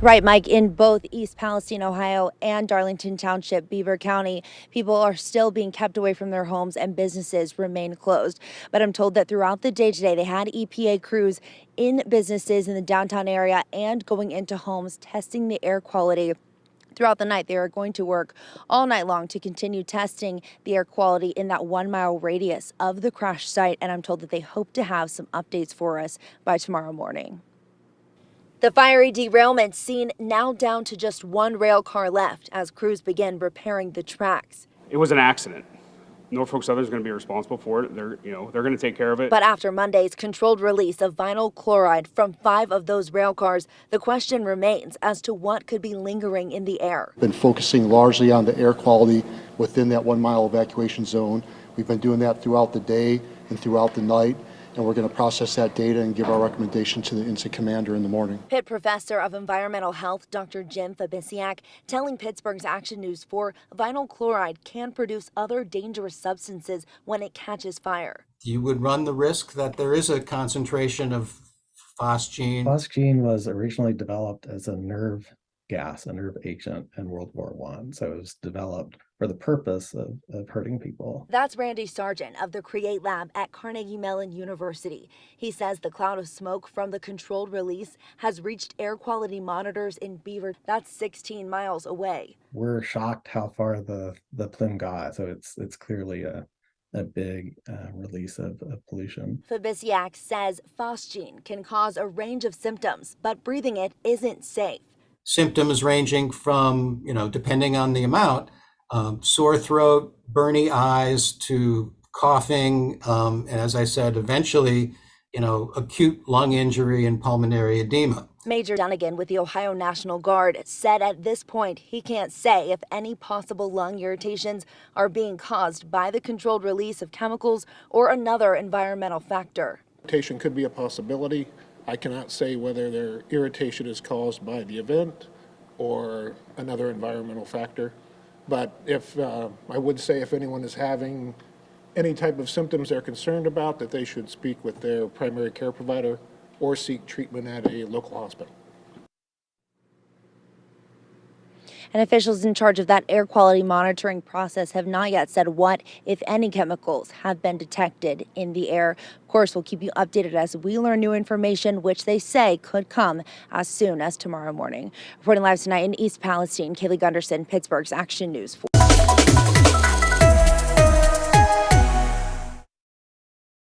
Right, Mike, in both East Palestine, Ohio and Darlington Township, Beaver County, people are still being kept away from their homes and businesses remain closed. But I'm told that throughout the day today, they had EPA crews in businesses in the downtown area and going into homes testing the air quality. Throughout the night, they are going to work all night long to continue testing the air quality in that 1 mile radius of the crash site. And I'm told that they hope to have some updates for us by tomorrow morning. The fiery derailment scene now down to just one rail car left as crews begin repairing the tracks. It was an accident. Norfolk Southern is going to be responsible for it. They're going to take care of it. But after Monday's controlled release of vinyl chloride from 5 of those rail cars, the question remains as to what could be lingering in the air. Been focusing largely on the air quality within that 1 mile evacuation zone. We've been doing that throughout the day and throughout the night, and we're going to process that data and give our recommendation to the incident commander in the morning. Pitt Professor of Environmental Health Dr. Jim Fabisiak telling Pittsburgh's Action News 4 vinyl chloride can produce other dangerous substances when it catches fire. You would run the risk that there is a concentration of phosgene. Phosgene was originally developed as a nerve gas, a nerve agent in World War I. So it was developed for the purpose of hurting people. That's Randy Sargent of the CREATE Lab at Carnegie Mellon University. He says the cloud of smoke from the controlled release has reached air quality monitors in Beaver. That's 16 miles away. We're shocked how far the plume got. So it's clearly a big release of pollution. Fabisiak says phosgene can cause a range of symptoms, but breathing it isn't safe. Symptoms ranging from, depending on the amount, sore throat, burny eyes, to coughing, and as I said, eventually, acute lung injury and pulmonary edema. Major Dunnigan with the Ohio National Guard said at this point he can't say if any possible lung irritations are being caused by the controlled release of chemicals or another environmental factor. Irritation could be a possibility. I cannot say whether their irritation is caused by the event or another environmental factor. But I would say if anyone is having any type of symptoms they're concerned about, that they should speak with their primary care provider or seek treatment at a local hospital. And officials in charge of that air quality monitoring process have not yet said what, if any, chemicals have been detected in the air. Of course, we'll keep you updated as we learn new information, which they say could come as soon as tomorrow morning. Reporting live tonight in East Palestine, Kaylee Gunderson, Pittsburgh's Action News 4.